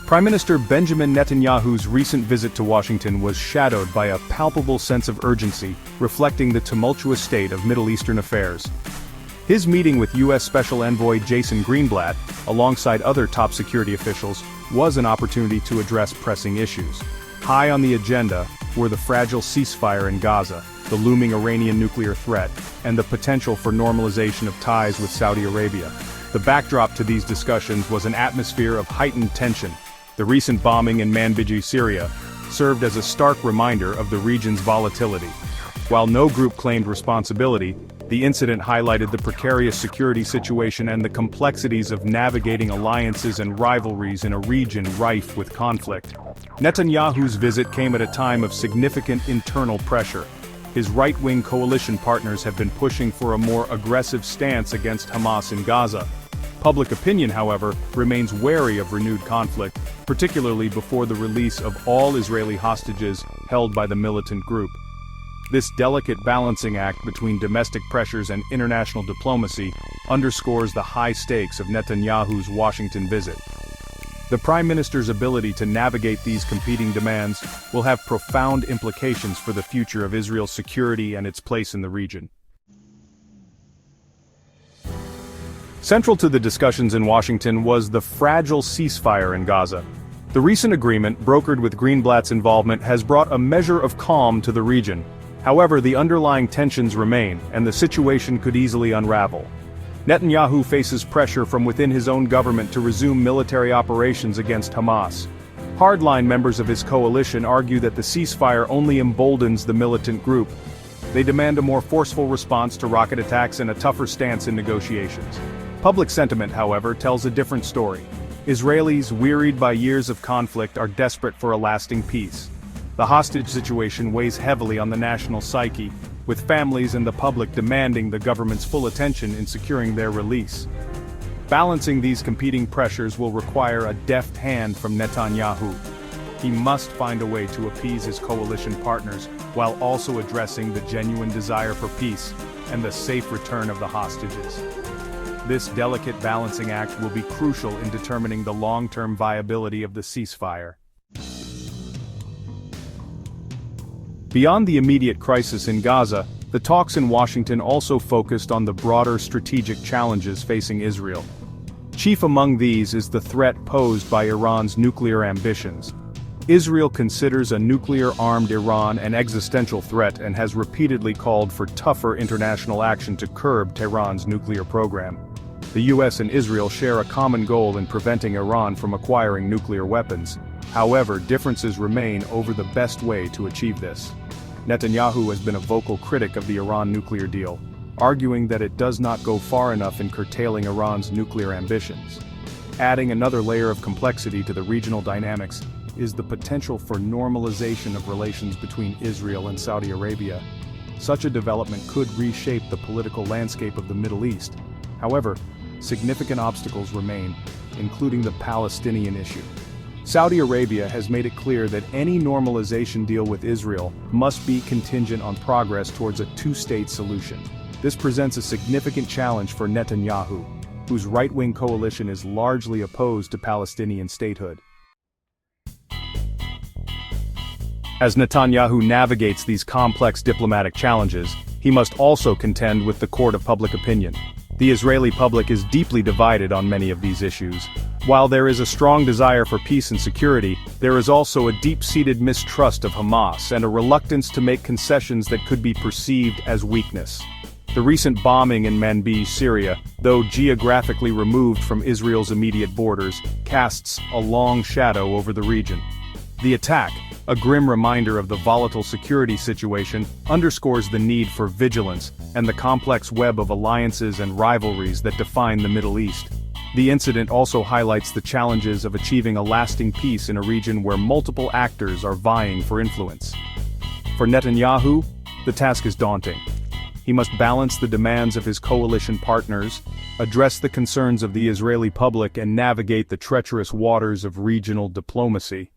Prime Minister Benjamin Netanyahu's recent visit to Washington was shadowed by a palpable sense of urgency, reflecting the tumultuous state of Middle Eastern affairs. His meeting with U.S. Special Envoy Jason Greenblatt, alongside other top security officials, was an opportunity to address pressing issues. High on the agenda were the fragile ceasefire in Gaza, the looming Iranian nuclear threat, and the potential for normalization of ties with Saudi Arabia. The backdrop to these discussions was an atmosphere of heightened tension. The recent bombing in Manbij, Syria, served as a stark reminder of the region's volatility. While no group claimed responsibility, the incident highlighted the precarious security situation and the complexities of navigating alliances and rivalries in a region rife with conflict. Netanyahu's visit came at a time of significant internal pressure. His right-wing coalition partners have been pushing for a more aggressive stance against Hamas in Gaza. Public opinion, however, remains wary of renewed conflict, particularly before the release of all Israeli hostages held by the militant group. This delicate balancing act between domestic pressures and international diplomacy underscores the high stakes of Netanyahu's Washington visit. The Prime Minister's ability to navigate these competing demands will have profound implications for the future of Israel's security and its place in the region. Central to the discussions in Washington was the fragile ceasefire in Gaza. The recent agreement, brokered with Greenblatt's involvement, has brought a measure of calm to the region. However, the underlying tensions remain, and the situation could easily unravel. Netanyahu faces pressure from within his own government to resume military operations against Hamas. Hardline members of his coalition argue that the ceasefire only emboldens the militant group. They demand a more forceful response to rocket attacks and a tougher stance in negotiations. Public sentiment, however, tells a different story. Israelis, wearied by years of conflict, are desperate for a lasting peace. The hostage situation weighs heavily on the national psyche, with families and the public demanding the government's full attention in securing their release. Balancing these competing pressures will require a deft hand from Netanyahu. He must find a way to appease his coalition partners, while also addressing the genuine desire for peace and the safe return of the hostages. This delicate balancing act will be crucial in determining the long-term viability of the ceasefire. Beyond the immediate crisis in Gaza, the talks in Washington also focused on the broader strategic challenges facing Israel. Chief among these is the threat posed by Iran's nuclear ambitions. Israel considers a nuclear-armed Iran an existential threat and has repeatedly called for tougher international action to curb Tehran's nuclear program. The US and Israel share a common goal in preventing Iran from acquiring nuclear weapons. However, differences remain over the best way to achieve this. Netanyahu has been a vocal critic of the Iran nuclear deal, arguing that it does not go far enough in curtailing Iran's nuclear ambitions. Adding another layer of complexity to the regional dynamics is the potential for normalization of relations between Israel and Saudi Arabia. Such a development could reshape the political landscape of the Middle East. However, significant obstacles remain, including the Palestinian issue. Saudi Arabia has made it clear that any normalization deal with Israel must be contingent on progress towards a two-state solution. This presents a significant challenge for Netanyahu, whose right-wing coalition is largely opposed to Palestinian statehood. As Netanyahu navigates these complex diplomatic challenges, he must also contend with the court of public opinion. The Israeli public is deeply divided on many of these issues. While there is a strong desire for peace and security, there is also a deep-seated mistrust of Hamas and a reluctance to make concessions that could be perceived as weakness. The recent bombing in Manbij, Syria, though geographically removed from Israel's immediate borders, casts a long shadow over the region. The attack, a grim reminder of the volatile security situation, underscores the need for vigilance and the complex web of alliances and rivalries that define the Middle East. The incident also highlights the challenges of achieving a lasting peace in a region where multiple actors are vying for influence. For Netanyahu, the task is daunting. He must balance the demands of his coalition partners, address the concerns of the Israeli public, and navigate the treacherous waters of regional diplomacy.